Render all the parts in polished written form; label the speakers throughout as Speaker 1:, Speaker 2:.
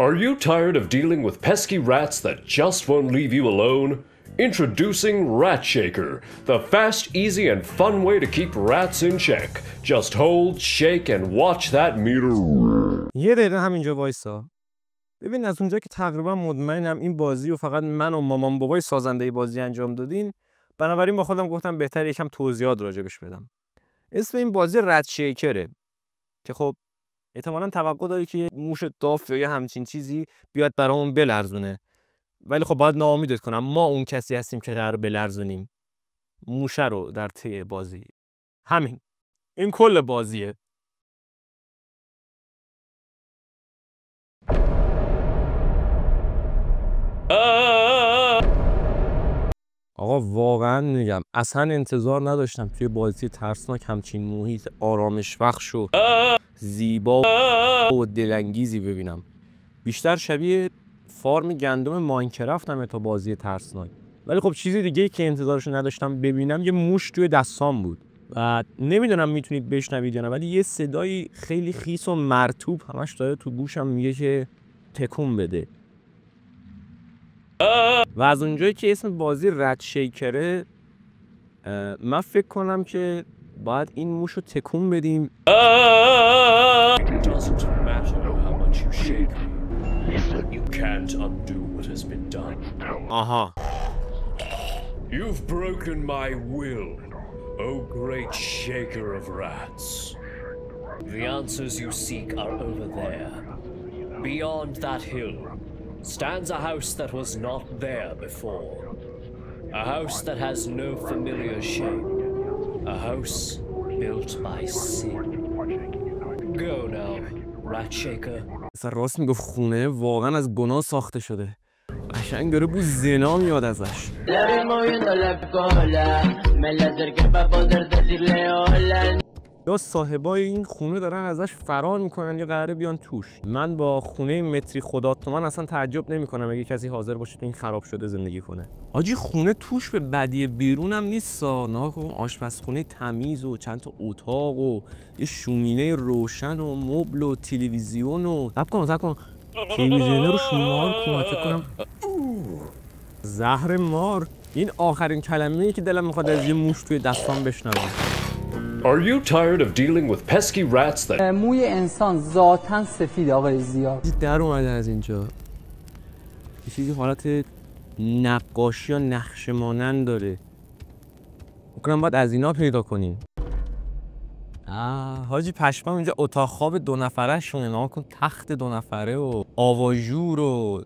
Speaker 1: Are you tired of dealing with pesky rats that just won't leave you alone? Introducing Rat Shaker, the fast, easy, and fun way to keep rats in check. Just hold, shake, and watch that meter.
Speaker 2: یه دقیقه همینجا وایسا. ببین از اونجا که تقریبا مطمئنم این بازی رو فقط من و مامان بابای سازنده بازی انجام دادین، بنابراین با خودم گفتم بهتر یکم توضیحات راجبش بدم. اسم این بازی رت شیکره که خب احتمالاً توقع داری که یه موش داف یا همچین چیزی بیاد برامون بلرزونه، ولی خب باید ناامیدت کنم، ما اون کسی هستیم که قرار بلرزونیم موشه رو در طی بازی. همین، این کل بازیه. آقا واقعا میگم اصلا انتظار نداشتم توی بازی ترسناک همچین محیط آرامش بخش و زیبا و دلانگیزی ببینم. بیشتر شبیه فارم گندم ماینکرافت هم تا بازی ترسناک. ولی خب چیزی دیگه که انتظارشو نداشتم ببینم یه موش توی دستام بود و نمیدونم میتونید بشنوید یا نه، ولی یه صدایی خیلی خیس و مرطوب همش داره تو گوشم میگه که تکون بده. و از اونجایی که اسم بازی رت شیکره، من فکر کنم که باید این موش رو تکون بدیم. آها.
Speaker 1: You've broken my will, O great shaker of rats. The answers you seek are over there. Beyond that hill stands a house that was not there before. A house that has no familiar shape. A house built by sin. Go now, Rat Shaker.
Speaker 2: اصلا راست میگفت خونه واقعا از گناه ساخته شده. قشنگ داره بو زنا میاد ازش. یا صاحبای این خونه دارن ازش فرار میکنن یا قراره بیان توش. من با خونه متری خدا تومن اصلا تعجب نمیکنم اگه کسی حاضر باشه تو این خراب شده زندگی کنه. آجی خونه توش به بدی بیرونم نیستا. ناگهان آشپزخونه تمیز و چند تا اتاق و یه شومینه روشن و مبل و تلویزیون و صبر کن تلویزیون رو شمار کن. فکر کنم زهر مار. این آخرین کلمه‌ای که دلم میخواد از یه موش توی دستام بشنوم.
Speaker 1: Are you tired of dealing with pesky rats that
Speaker 3: موی انسان ذاتاً سفید آقای زیاد.
Speaker 2: در اومده از اینجا. یه چیزی حالت نقاشی یا نقش مانند داره. بکنم باید از اینا پیدا کنیم. حاجی پشمام اینجا اتاق خواب 2 نفره شونه. نها کن تخت 2 نفره و آواژور و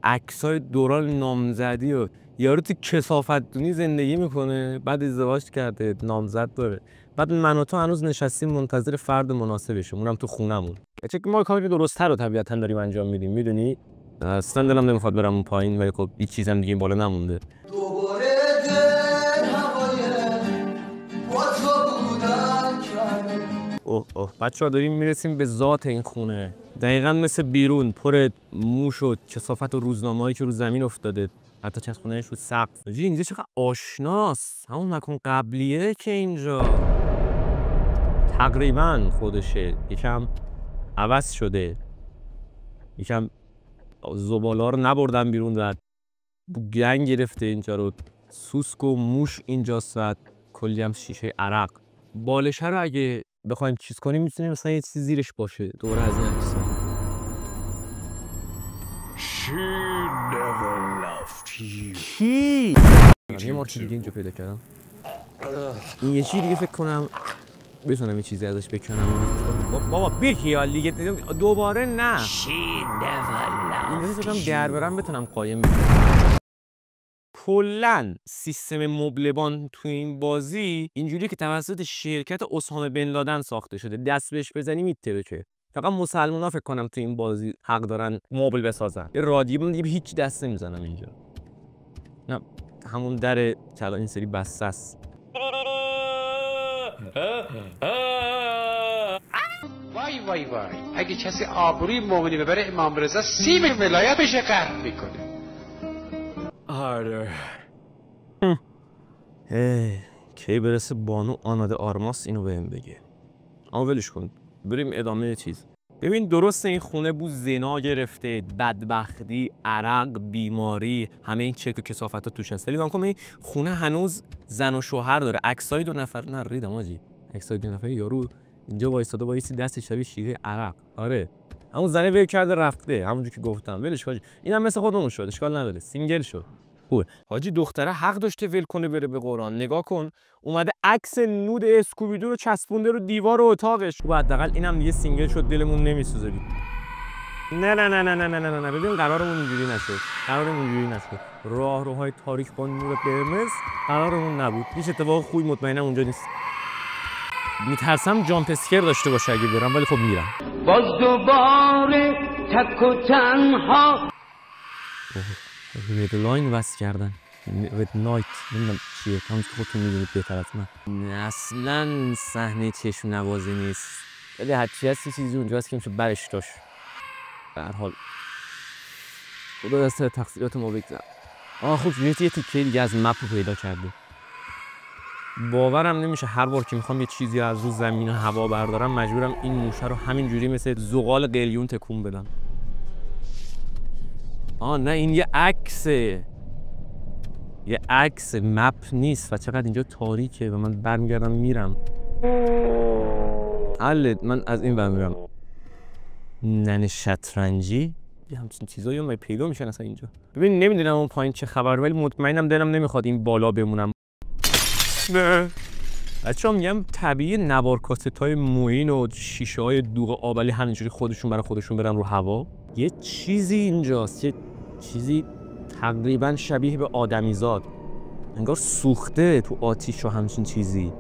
Speaker 2: عکسای دوران نامزدی و یارو تو کثافت‌دونی زندگی میکنه، بعد ازدواج کرده، نامزد داره، بعد من و تو هنوز نشستیم منتظر فرد مناسبشیم، اونم تو خونمون. چه که ما کاری درست‌تر رو طبیعتاً داریم انجام میدیم، میدونی؟ اصلا دلم نمیخواد برم اون پایین، ولی خب هیچ چیزم دیگه این بالا نمونده. اوه بچه‌ها داریم میرسیم به ذات این خونه. دقیقاً مثل بیرون پر موش و کثافت و روزنامه‌ای که رو زمین افتاده، حتی چسبونه‌اش رو سقف. اینجا چقدر آشناست. همون مکان قبلیه که اینجا تقریباً خودشه، یکم عوض شده، یکم زباله‌ها رو نبردن بیرون و گنگ گرفته اینجا رو. سوسک و موش اینجاست و کلی هم شیشه عرق. بالشه رو اگه بخوایم چیز کنیم میتونیم مثلا یه چیزی زیرش باشه دوره از این عکس‌ها.
Speaker 1: She never loved you.
Speaker 2: کی؟ یه مارچ دیگه اینجا پیدا کردم. این یه چیزی دیگه فکر کنم بتونم یه چیزی ازش بکنم. بابا بیخیال دیگه دوباره نه.
Speaker 1: She never loved
Speaker 2: این فکرم در برم بتونم قایم بکنم. کلن سیستم مبلبان تو این بازی اینجوری که توسط شرکت اسامه بن لادن ساخته شده. دست بهش بزنی میترکه. فقط مسلمونا فکر کنم تو این بازی حق دارن مبل بسازن. یه رادیو دیگه هیچ دست نمیزنم اینجا. نه همون در چلا این سری بسته است.
Speaker 4: وای اگه کسی آبروی مومنی ببره امام رضا سیم ولایتش قطع میکنه.
Speaker 2: کی برسه بانو آناده آرماس اینو بهم بگه. اما ولش کن بریم ادامه چیز. ببین درسته این خونه بو زنا گرفته، بدبختی، عرق، بیماری، همه این چک و کثافت‌ها توش هست. ولی من این خونه هنوز زن و شوهر داره. عکسای 2 نفر نه ریدم آجی. عکسای 2 نفر یارو اینجا وایساده با یه دست شبیه شیره عرق. آره. همون زنه ول کرده رفته، همونجوری که گفتم. ولش کن. اینم مثل خودمون شد، اشکال نداره. سینگل شد. خوبه. حاجی دختره حق داشته ول کنه بره به قرآن. نگاه کن. اومده عکس نود اسکوبیدو رو چسبونده رو دیوار اتاقش. خوب حداقل اینم دیگه سینگل شد، دلمون نمیسوزه. نه ببین قرارمون اینجوری نشد. راهروهای تاریک با نور قرمز قرارمون نبود. هیچ اتفاق خوبی مطمئنم اونجا نیست. میترسم جامپ اسکر داشته باشه اگه برم، ولی خب میرم.
Speaker 5: باز دوباره تک و تنها
Speaker 2: رد لاین وصل کردن. رد نایت نمیدونم چیه، همون که خودتون میدونید بهتر از من. اصلا صحنه چشم نوازی نیست، ولی هرچی هست چیزی اونجاست که میشه برش داشت. به هر حال خدا دست تقصیرات ما بگذار. خوب یه تیکه دیگه از مپ رو پیدا کرده. باورم نمیشه هر بار که میخوام یه چیزی از رو زمین و هوا بردارم مجبورم این موشه رو همینجوری مثل زغال قلیون تکون بدم. نه این یه عکسه، یه عکس مپ نیست و چقدر اینجا تاریکه و من برمیگردم میرم. من از این برمیگردم. ننه شطرنجی یه همچین چیزایی هم پیدا میشن اصلا اینجا. ببین نمیدونم اون پایین چه خبر، ولی مطمئنم دلم نمیخواد این بالا بمونم. نه بچه‌ها میگم طبیعی نوار کاست‌های موین و شیشه‌های دوغ آبلی همینجوری خودشون برای خودشون برن رو هوا. یه چیزی اینجاست، یه چیزی تقریبا شبیه به آدمیزاد، انگار سوخته تو آتیش و همچین چیزی.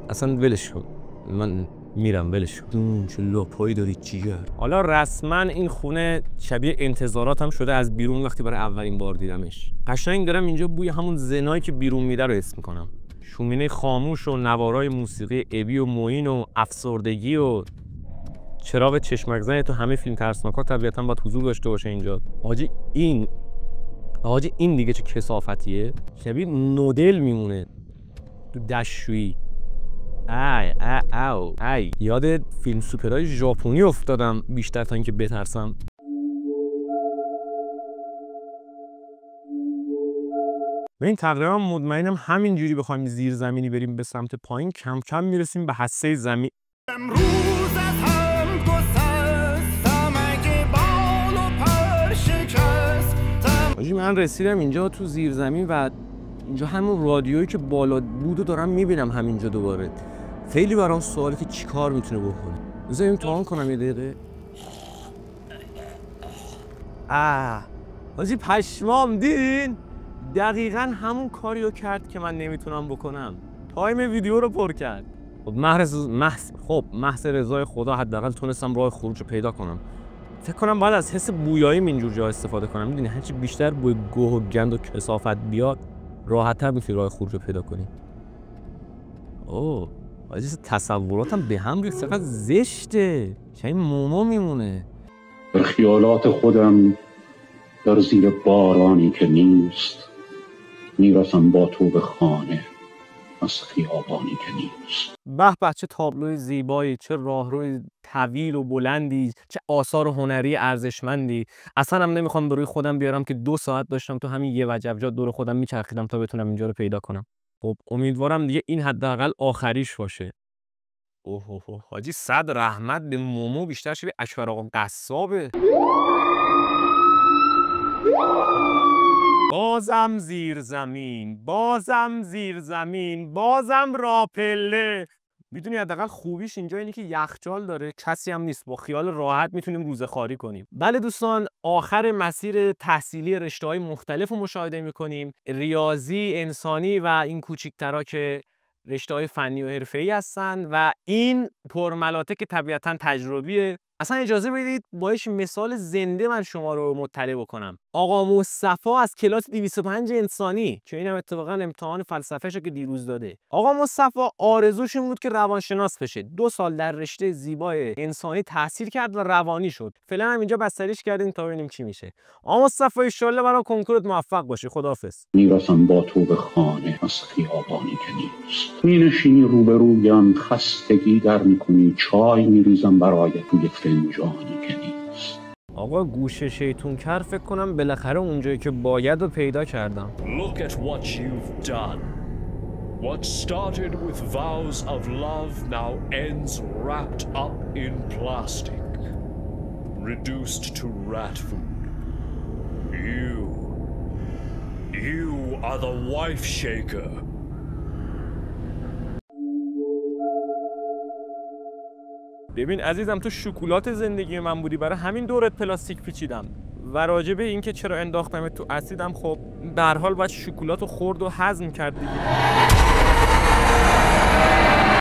Speaker 2: اصلا ولش کن، من میرم ولش کن. چه لاپایی داری جیگر. حالا رسما این خونه شبیه انتظارات هم شده از بیرون. وقتی برای اولین بار دیدمش قشنگ دارم اینجا بوی همون زنایی که بیرون میده رو حس میکنم. شومینه خاموش و نوارای موسیقی ابی و موین و افسردگی و چراغ چشمک زن تو همه فیلم ترسناک‌ها طبیعتاً باید حضور داشته باشه اینجا. حاجی این دیگه چه کثافتیه، شبیه نودل میمونه تو دشویی. ای یاد فیلم سوپرهای ژاپنی افتادم بیشتر تا اینکه بترسم. و این تقریبا مطمئنم همینجوری بخوایم زیر زمینی بریم به سمت پایین کم کم میرسیم به هسته زمین. امروز از هم گسستم اگه بال و پر شکستم. حاجی من رسیدم اینجا تو زیر زمین و اینجا همون رادیویی که بالا بود و دارم میبینم همینجا دوباره. خیلی برام سواله که چی کار میتونه بکنه. بذار امتحان کنم یه دقیقه. حاجی پشمام دیدین؟ دقیقاً همون کاریو کرد که من نمیتونم بکنم. تایم ویدیو رو پر کرد. خب محض رضای خدا حداقل تونستم راه خروج رو پیدا کنم. فکر کنم باید از حس بویایی اینجور جا استفاده کنم. میدونی هرچی بیشتر بوی گوه و گند و کثافت بیاد راحت‌تر میتونی راه خروج رو پیدا کنی. حاجی تصوراتم به هم ریخت. چقدر زشته. چه مومو میمونه.
Speaker 6: در خیالات خودم در زیر بارانی که نیست میرسم با تو به خانه از خیابانی که نیست.
Speaker 2: به چه تابلوی زیبایی، چه راهروی طویل و بلندی، چه آثار هنری ارزشمندی. اصلا هم نمیخوام به روی خودم بیارم که 2 ساعت داشتم تو همین یه وجبجا دور خودم میچرخیدم تا بتونم اینجا رو پیدا کنم. خب امیدوارم دیگه این حداقل آخریش باشه. حاجی صد رحمت به مومو بیشتر شبیه اکبر آقا قصابه. بازم زیر زمین، بازم راپله. میدونی حداقل خوبیش اینجا اینه که یخچال داره، کسی هم نیست، با خیال راحت میتونیم روزه خواری کنیم. بله دوستان، آخر مسیر تحصیلی رشته‌های مختلف رو مشاهده میکنیم. ریاضی، انسانی و این کوچیک‌ترا که رشته‌های فنی و حرفه‌ای هستن و این پرملاته که طبیعتاً تجربیه. اصلا اجازه بدید باش مثال زنده من شما رو مطلع بکنم. آقا مصطفی از کلاس 205 انسانی که اینم اتفاقا امتحان فلسفه‌شو که دیروز داده. آقا مصطفی آرزوش این بود که روانشناس بشه. 2 سال در رشته زیبای انسانی تحصیل کرد و روانی شد. فعلا هم اینجا بستریش کردیم تا ببینیم چی میشه. آقا مصطفی ان شاءالله برای کنکورت موفق باشی. خداحافظ.
Speaker 6: میرسم با تو به خانه از خیابانی که نیست. مینشینی روبرویم، خستگی در میکنی، چای میریزم برای توی فنجانی که نیست.
Speaker 2: آقا گوش شیطون کر فکر کنم بالاخره اونجایی که باید رو پیدا کردم.
Speaker 1: Look at what you've done. What started with vows of love now ends wrapped up in plastic, reduced to rat food. You are the wife shaker.
Speaker 2: ببین عزیزم، تو شکلات زندگی من بودی، برای همین دورت پلاستیک پیچیدم. و راجبه این که چرا انداختم تو اسیدم، خب به هر حال باید شکلاتو خورد و هضم کرد دیگه.